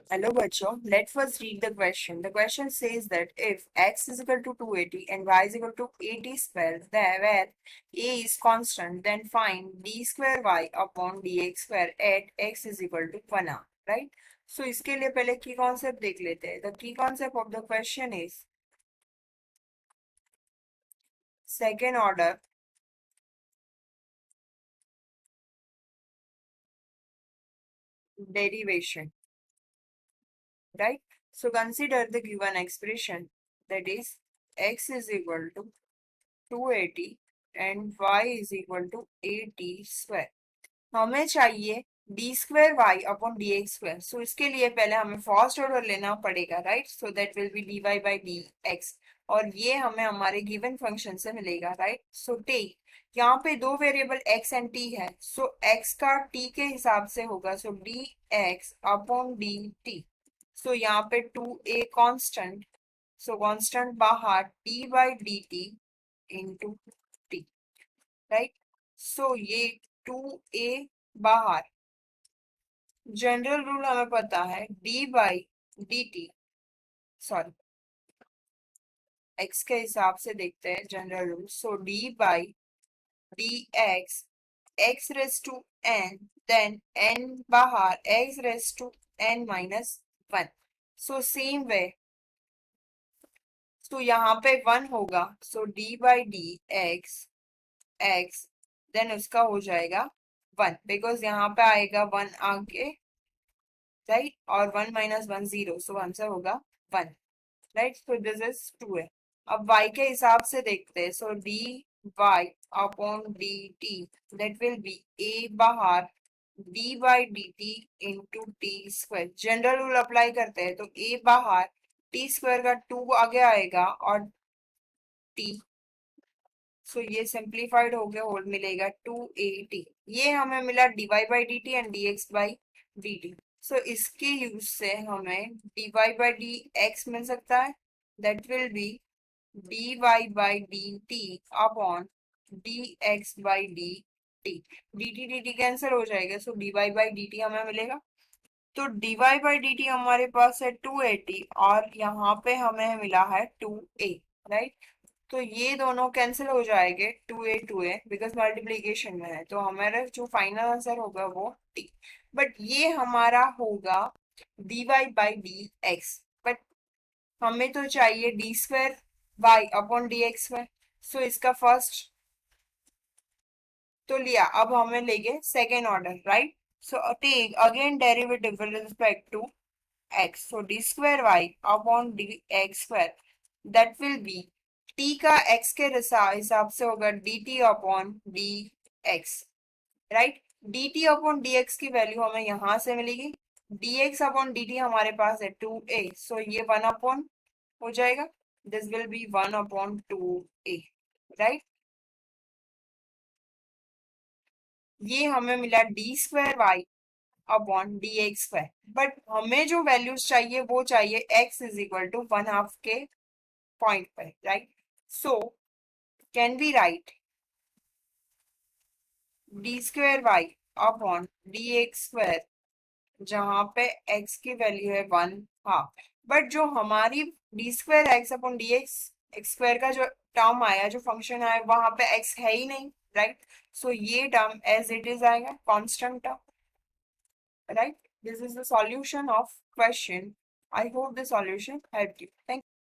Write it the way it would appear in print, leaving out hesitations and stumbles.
Hello, Bacho. Let's first read the question. The question says that if x is equal to 280 and y is equal to 80 square, then where a is constant, then find d square y upon dx square at x is equal to 1 r, right? So इसके लिए पहले की concept देख लेते हैं. The key concept of the question is second order derivation, right? So consider the given expression, that is x is equal to 280 and y is equal to 80 square. हमें चाहिए d square y upon d x square. So इसके लिए पहले हमें first order लेना पड़ेगा, right? So that will be d y by d x, और ये हमें हमारे गिवन फंक्शन से मिलेगा, राइट? सो टेक, यहाँ पे दो वेरिएबल x एंड t है, सो x का t के हिसाब से होगा, so d x upon d t. So यहाँ पे 2a कांस्टेंट, सो कांस्टेंट बाहर t by d t into t, right? So ये 2a बाहर, जनरल रूल हमें पता है d by d t, sorry x के हिसाब से देखते हैं general rule. So d by d x, x raise to n, then n बाहर x raise to n minus 1. So same way, तो यहाँ पे 1 होगा, so d by d x x, then उसका हो जाएगा 1, बिकॉज यहाँ पे आएगा 1 आगे, राइट? और 1 माइनस 1 0, सो आंसर होगा 1, राइट? सो दिस इज 2 है. अब y के हिसाब से देखते हैं, so d y upon d t, that will be a बाहर d by d t into t square. General rule apply करते हैं, तो a बाहर t स्क्वायर का 2 आगे आएगा और t, सो ये सिंप्लीफाइड हो गया, होल मिलेगा 2at. ये हमें मिला dy by d t and dx by d t. So इसके यूज से हमें dy बाई डी एक्स मिल सकता है, that will be dy by d t upon dx by d t. dt dt cancel हो जाएगा, so dy by d t हमें मिलेगा. तो dy बाई डी टी हमारे पास है 280 और यहाँ पे हमें मिला है 2a, राइट? तो ये दोनों कैंसिल हो जाएंगे, 2a बिकॉज मल्टीप्लीकेशन में है, तो हमारा जो फाइनल आंसर होगा वो t. बट ये हमारा होगा dy by d x, but हमें तो चाहिए d square y upon d x square. So इसका फर्स्ट तो लिया, अब हमें लेंगे second order, right? So take again derivative with respect to x, so d square y upon dx square, that will be t का x के हिसाब से होगा dt upon dx, right? dt upon dx की वैल्यू हमें यहाँ से मिलेगी, dx अपॉन dt हमारे पास है 2a, सो ये 1 अपॉन हो जाएगा, this will be 1 upon 2a, right? ये हमें मिला d square y upon d x square, but हमें जो वैल्यूज चाहिए वो चाहिए x इज इक्वल टू 1/2 के पॉइंट पर, right? So can be write d square y upon d x square, जहां पे x की वैल्यू है 1/2, बट जो हमारी D square x upon d x square का जो टर्म आया, जो फंक्शन आया, वहां पे x है ही नहीं, राइट? सो ये टर्म एज इट इज आएगा, constant term, right? This is the solution of question. I hope the solution helped you. Thank you.